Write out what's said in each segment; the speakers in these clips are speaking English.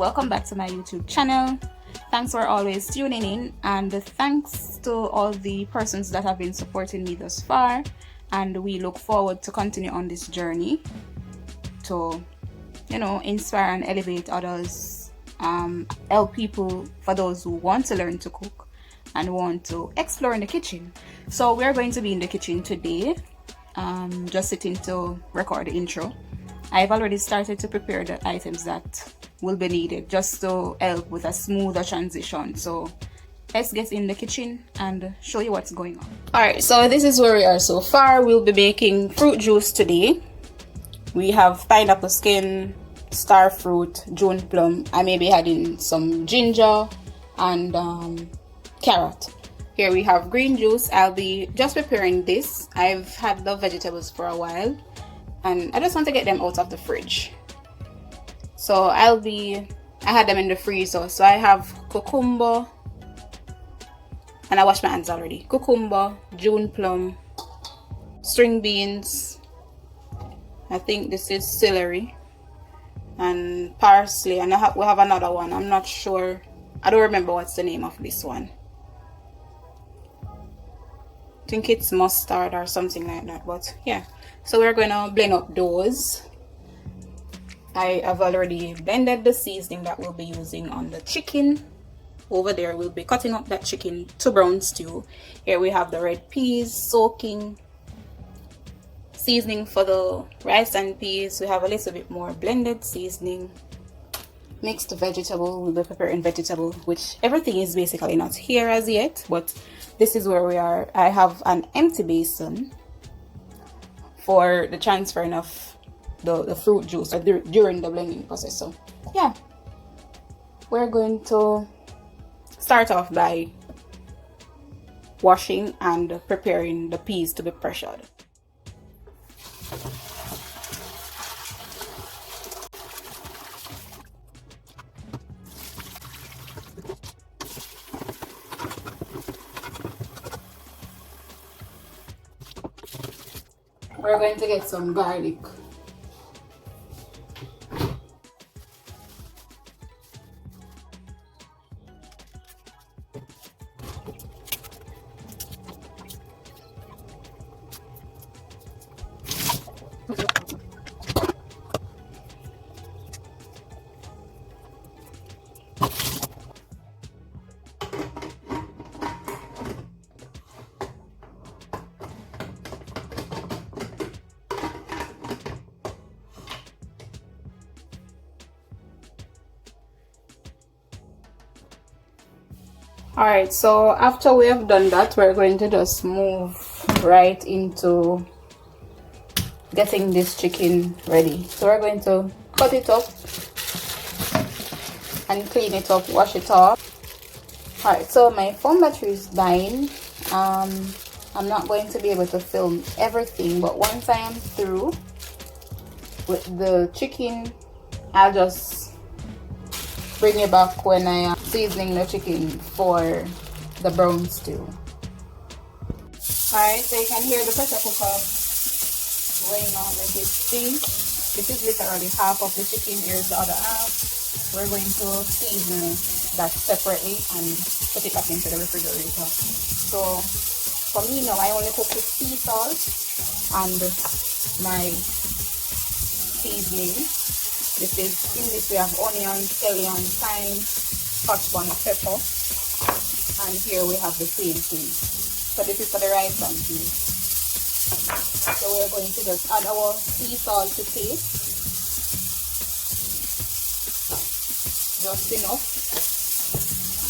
welcome back to my YouTube channel. Thanks for always tuning in, and thanks to all the persons that have been supporting me thus far, and we look forward to continue on this journey to inspire and elevate others, help people, for those who want to learn to cook and want to explore in the kitchen. So we're going to be in the kitchen today, just sitting to record the intro. I've already started to prepare the items that will be needed just to help with a smoother transition. So let's get in the kitchen and show you what's going on. Alright, so this is where we are so far. We'll be making fruit juice today. We have pineapple skin, star fruit, June plum. I may be adding some ginger and carrot. Here we have green juice. I'll be just preparing this. I've had the vegetables for a while and I just want to get them out of the fridge. So I had them in the freezer. So I have cucumber, and I washed my hands already. Cucumber, June plum, string beans, I think this is celery, and parsley, and we have another one. I'm not sure. I don't remember what's the name of this one. I think it's mustard or something like that, but yeah. So we're going to blend up those. I have already blended the seasoning that we'll be using on the chicken. Over there we'll be cutting up that chicken to brown stew. Here we have the red peas soaking. Seasoning for the rice and peas. We have a little bit more blended seasoning. Mixed vegetable, we'll be preparing vegetable, which everything is basically not here as yet, but this is where we are. I have an empty basin for the transferring of the fruit juice during the blending process. So yeah, we're going to start off by washing and preparing the peas to be pressured. We're going to get some garlic. Alright, so after we have done that, we're going to just move right into getting this chicken ready. So we're going to cut it up and clean it up, wash it off. Alright, so my phone battery is dying. I'm not going to be able to film everything, but once I am through with the chicken, I'll just bring it back when I am seasoning the chicken for the brown stew. Alright, so you can hear the pressure cooker going on like this thing. This is literally half of the chicken. Here's the other half. We're going to season that separately and put it back into the refrigerator. So for me now, I only cook with sea salt and my seasoning. In this we have onion, scallion, thyme, scotch bonnet pepper, and here we have the same thing. So this is for the rice and peas. So we're going to just add our sea salt to taste, just enough.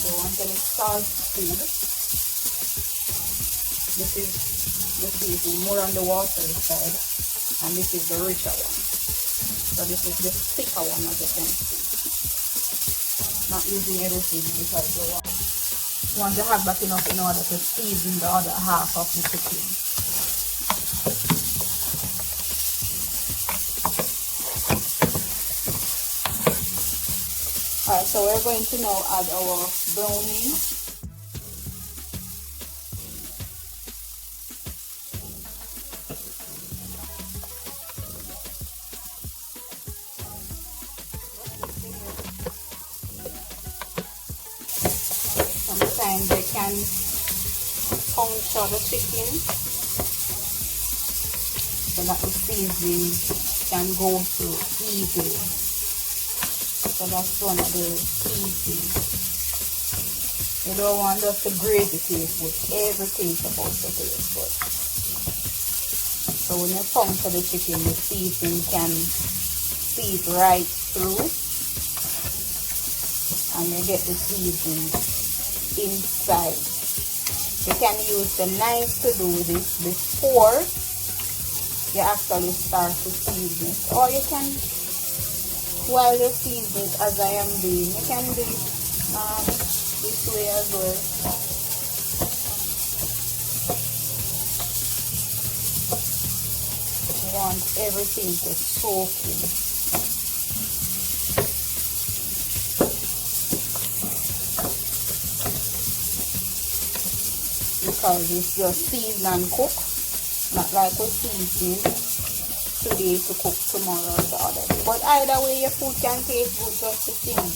Don't want any salt food. This is the seasoning, more on the watery side, and this is the richer one. So this is the thicker one, as you can see. Not using everything because you want to have that enough in order to season the other half of the chicken. Alright, so we're going to now add our browning. can puncture the chicken so that the seasoning can go through easily. So that's one of the key things. You don't want just the gravy taste, but everything's supposed to taste good. So when you puncture the chicken, the seasoning can seep right through, and you get the seasoning inside. You can use the knife to do this before you actually start to season it, or you can, while you season it, as I am doing, you can do it this way as well. You want everything to soak in. Because it's just season and cook, not like we season today to cook tomorrow or the other day. But either way, your food can taste good just the same.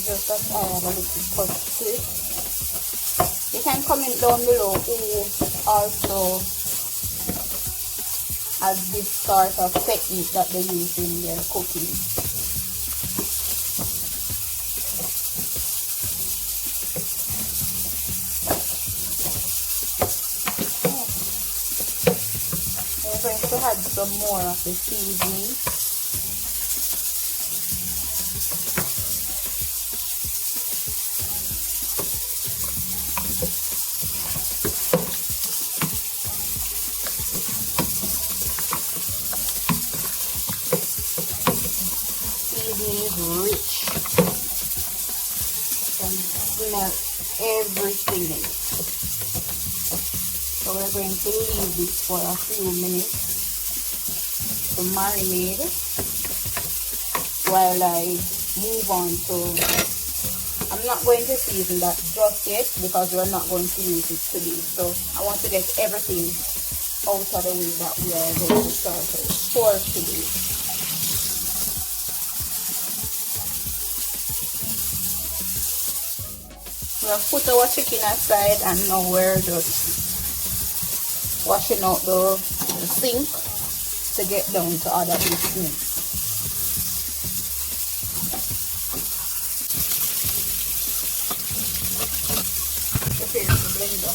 Just as I have a little touch to it. You can comment down below who also has this sort of technique that they use in their cooking. We're going to add some more of the seasoning. Seasoning is rich. You can smell everything in it. So we're going to leave this for a few minutes to marinate while I move on to, I'm not going to season that just yet because we're not going to use it today. So I want to get everything out of the way that we are going to start for today. We have put our chicken aside, and now we're just washing out the sink to get down to other business. Prepare the blender.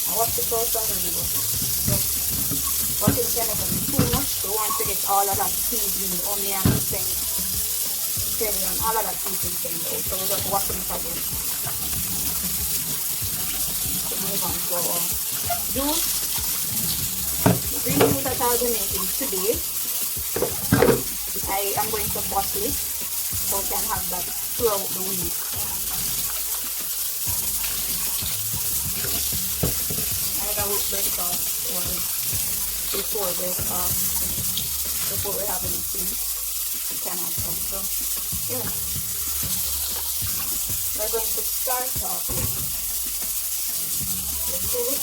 I wash it out already, but just washing can never be too much. So once you get all of that seasoning, onion, and all of that seasoning out, so we're just washing it again. So move on to our juice. Green juice that I'll be making today, I am going to bottle it so I can have that throughout the week. Either with breakfast or before breakfast, before we have anything, you can have some. So, yeah. We're going to start off with the food.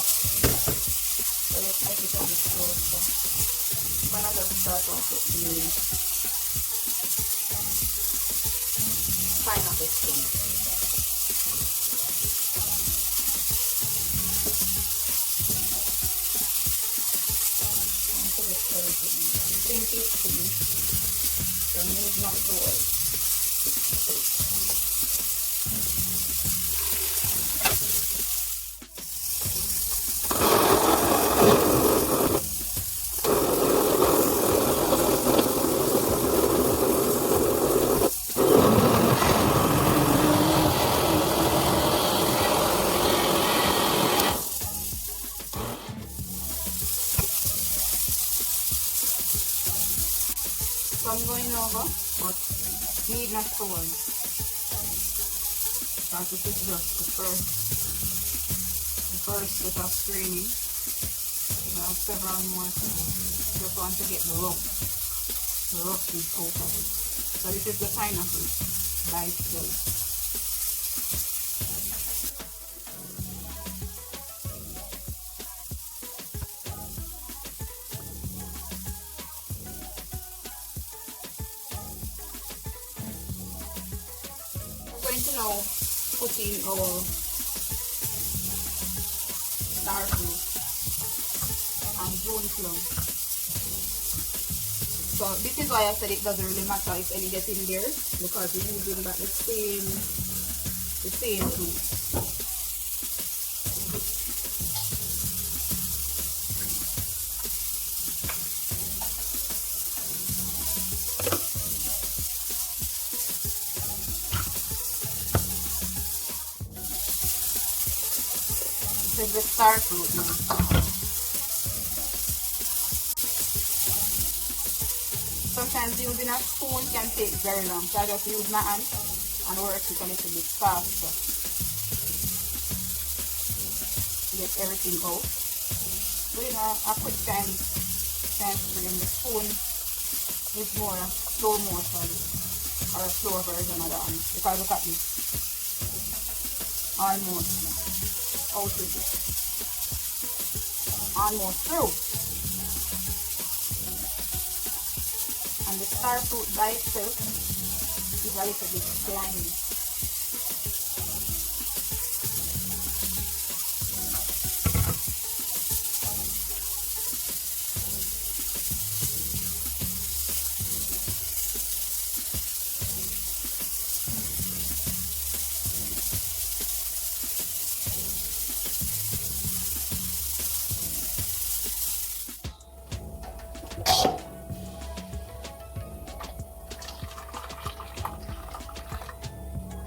So let's make it a bit closer. I'm gonna just start off with the pineapple skin. I'm going to get everything in. Think it's clean. So need not to oil. So I'm going over, but need not to worry. Because this is just the first set of screening. We have several more to go. Just want to get the roughness out of it. So this is the pineapple by itself. Now put in our star fruit and June plum. So this is why I said it doesn't really matter if any get in there, because we're using that the same fruit. This is the star fruit now. Sometimes using a spoon can take very long, so I just use my hand and work it a little bit faster to get everything out. With a quick time stream, the spoon is more a slow motion or a slow version of the hand. If I look at this, almost out with it, almost through. And the star fruit by itself is a little bit slimy.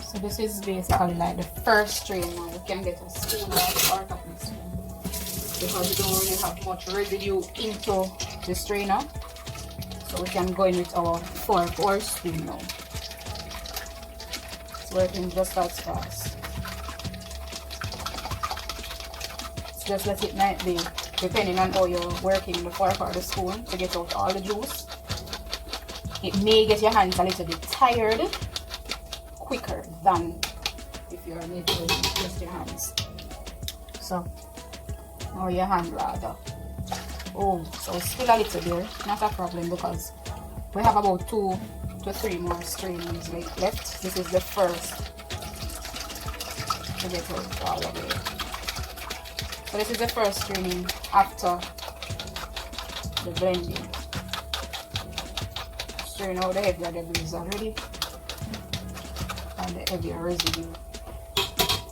So this is basically like the first strain now. You can get a spoon or part of the spoon because we don't really have much residue into the strainer. So we can go in with our fork or spoon now. It's working just as fast. So just let it might be, depending on how you're working the fork or the spoon to get out all the juice. It may get your hands a little bit tired quicker than if you're making just your hands. So now your hand rather. Oh, so still a little there, not a problem because we have about 2 to 3 more strainings left. This is the first to get out all of it. So this is the first straining after the blending. Strain out the heavier debris already and the heavier residue.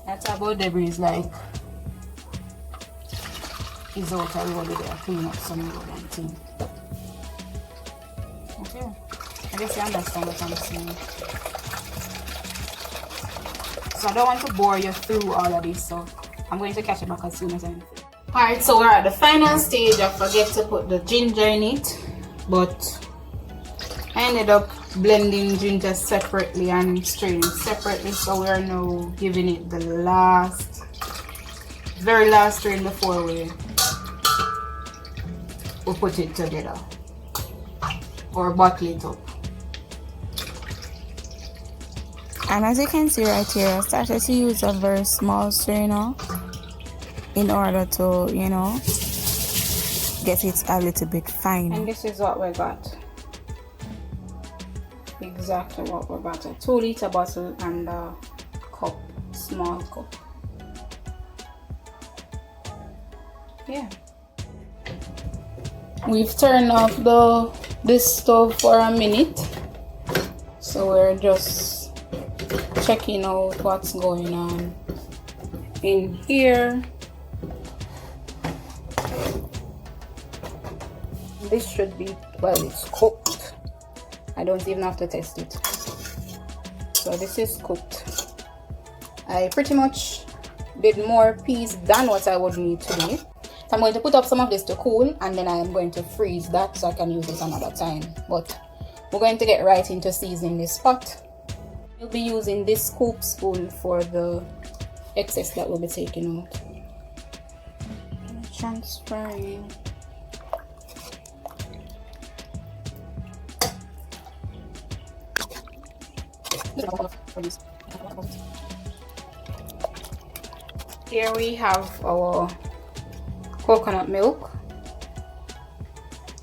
That's about debris like is out a road there, clean up some road and thing. Okay, I guess you understand what I'm saying. So I don't want to bore you through all of this, so I'm going to catch it back as soon as I'm free. Alright, so we're at the final stage. I forget to put the ginger in it, but I ended up blending ginger separately and straining separately, so we are now giving it the very last strain before we put it together or bottle it up. And as you can see right here, I started to use a very small strainer in order to, you know, get it a little bit fine. And this is what we got. Exactly what we got. A 2-liter bottle and a cup, small cup. Yeah. We've turned off this stove for a minute, so we're just checking out what's going on in here. This should be, well, it's cooked. I don't even have to test it. So this is cooked. I pretty much did more peas than what I would need today. So I'm going to put up some of this to cool, and then I am going to freeze that so I can use it another time. But we're going to get right into seasoning this pot. We'll be using this scoop spoon for the excess that we'll be taking out. Transferring. Here we have our coconut milk.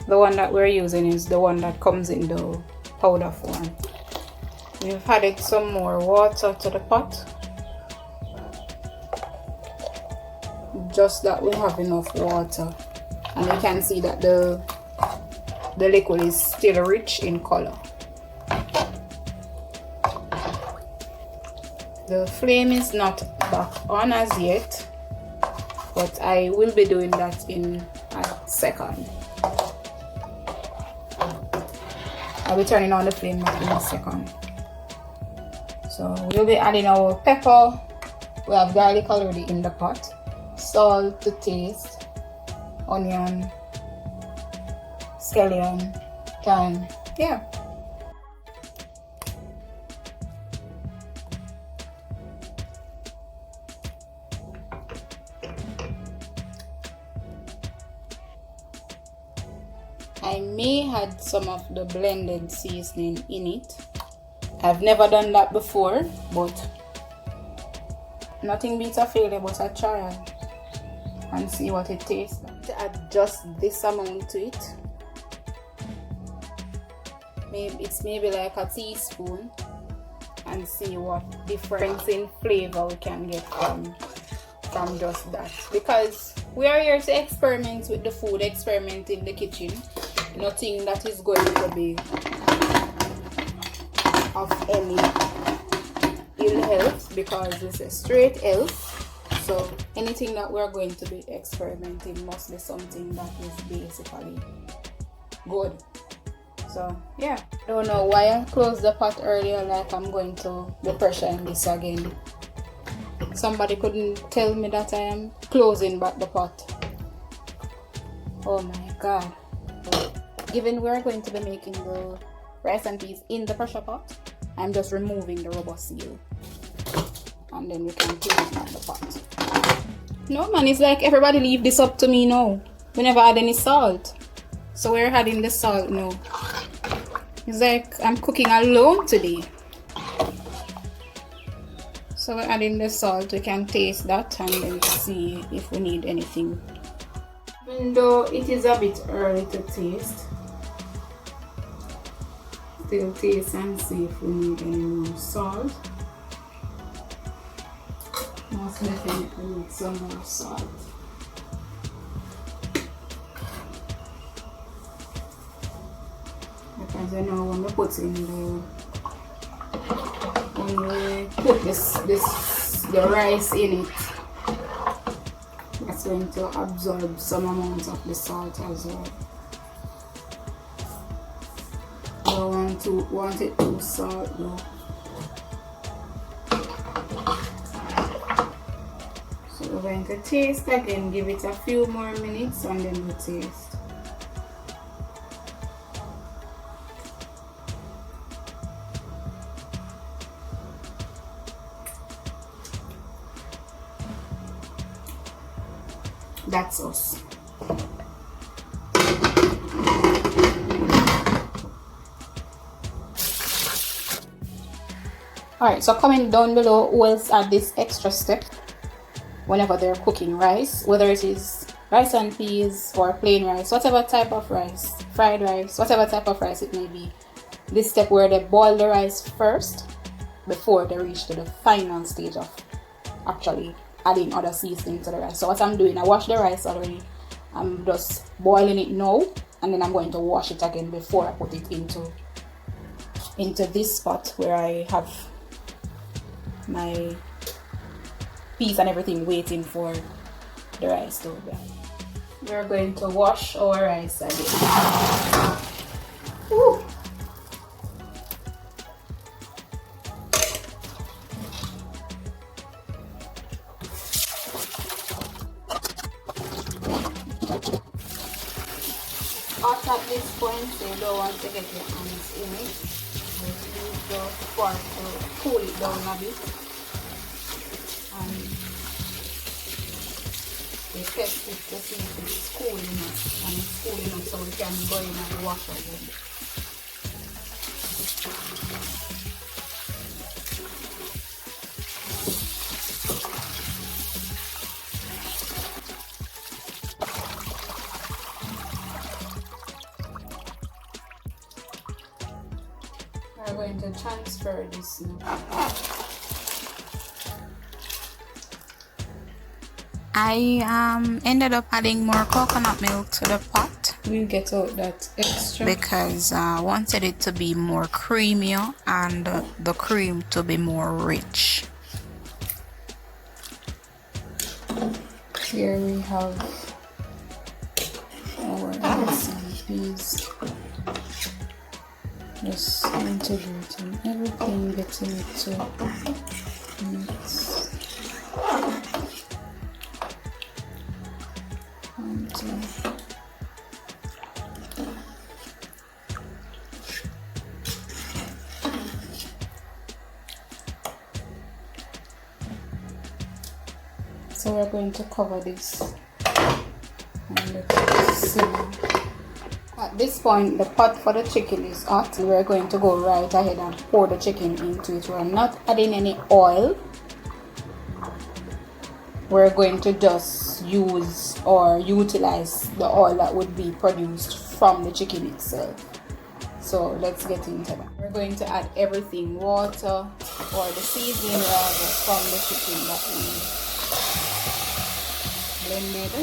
The one that we're using is the one that comes in the powder form. We've added some more water to the pot just that we have enough water, and you can see that the liquid is still rich in color. The flame is not back on as yet, but I will be doing that in a second. I'll be turning on the flame in a second. So we'll be adding our pepper. We have garlic already in the pot, salt to taste, onion, scallion, thyme, yeah. I may add some of the blended seasoning in it. I've never done that before, but nothing beats a failure but a trial, and see what it tastes like. To add just this amount to it. Maybe like a teaspoon, and see what difference in flavor we can get from just that. Because we are here to experiment with the food, experiment in the kitchen. Nothing that is going to be of any ill health, because it's a straight health. So anything that we're going to be experimenting must be something that is basically good. So yeah, don't know why I closed the pot earlier, like I'm going to be pressuring this again. Somebody couldn't tell me that I am closing back the pot. Oh my god. Given we're going to be making the rice and peas in the pressure pot, I'm just removing the rubber seal, and then we can put it in the pot. No man, it's like everybody leave this up to me now. We never add any salt, so we're adding the salt now. It's like I'm cooking alone today. So we're adding the salt. We can taste that and then see if we need anything. Even though it is a bit early to taste, still taste and see if we need any more salt. Most definitely need some more salt. Because I know when we put the rice in it, that's going to absorb some amount of the salt as well. Don't want it too salt though. So we're going to taste again, give it a few more minutes, and then we taste. That's us. Alright, so comment down below who else add this extra step whenever they're cooking rice, whether it is rice and peas or plain rice, whatever type of rice, fried rice, whatever type of rice it may be. This step where they boil the rice first before they reach to the final stage of actually adding other seasoning to the rice. So what I'm doing, I wash the rice already. I'm just boiling it now, and then I'm going to wash it again before I put it into this pot where I have my peas and everything waiting for the rice to be. We're going to wash our rice again. Woo. At this point, so you don't want to get your hands in it. Just use the fork to cool it down a bit. And you test it to see if it's cool enough. And it's cool enough so we can go in and wash again. We're going to transfer this now. I ended up adding more coconut milk to the pot. We'll get out that extra. Because I wanted it to be more creamier and the cream to be more rich. Here we have our rice and peas. Just integrating everything, getting it to mix. So we're going to cover this and let it simmer. At this point, the pot for the chicken is hot. We're going to go right ahead and pour the chicken into it. We're not adding any oil. We're going to just use or utilize the oil that would be produced from the chicken itself. So let's get into that. We're going to add everything, water or the seasoning rather, from the chicken that we blended,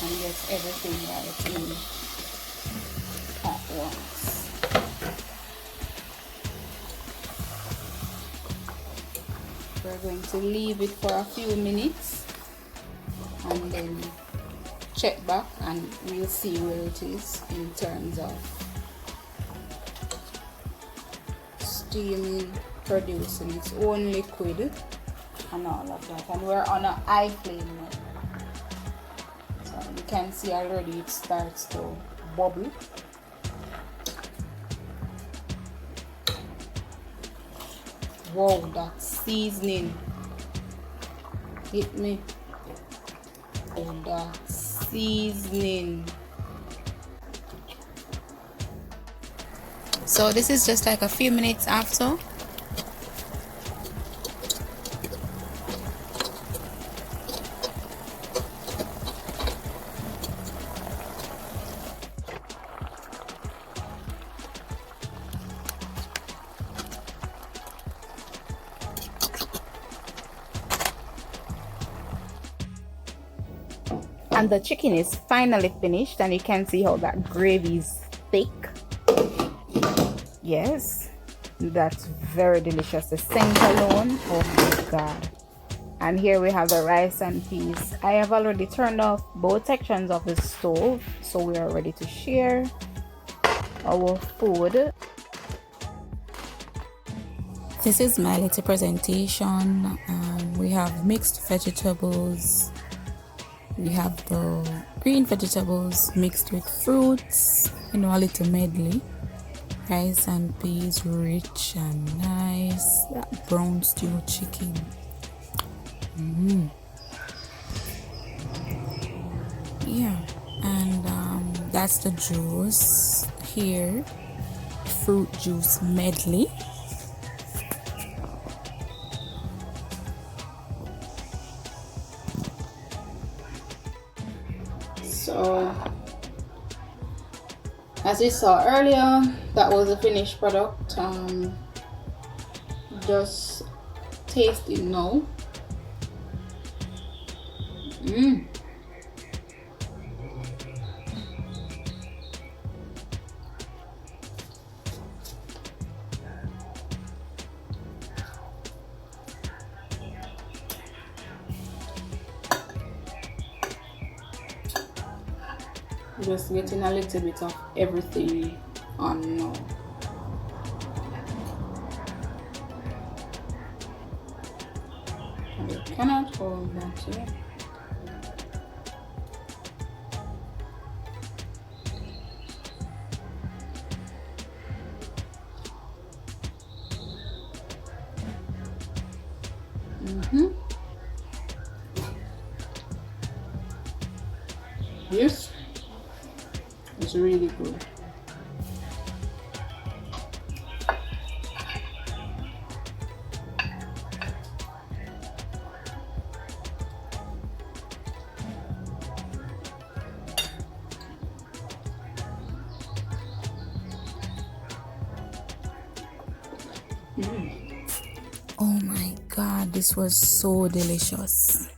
and get everything right in at once. We're going to leave it for a few minutes and then check back and we'll see where it is in terms of steaming, producing its own liquid and all of that. And we're on a high flame now. You can see already it starts to bubble. Wow, that seasoning hit me. Oh, that seasoning. So this is just like a few minutes after. And the chicken is finally finished, and you can see how that gravy is thick. Yes, that's very delicious. The scent alone, oh my god. And here we have the rice and peas. I have already turned off both sections of the stove, so we are ready to share our food. This is my little presentation. We have mixed vegetables. We have the green vegetables mixed with fruits, you know, a little medley. Rice and peas, rich and nice. That brown stew chicken. Yeah, and that's the juice here. Fruit juice medley. So, as we saw earlier, that was the finished product. Just taste it now. Just getting a little bit of everything on now. And you cannot hold that here. Yes. It's really good. Oh my god, this was so delicious.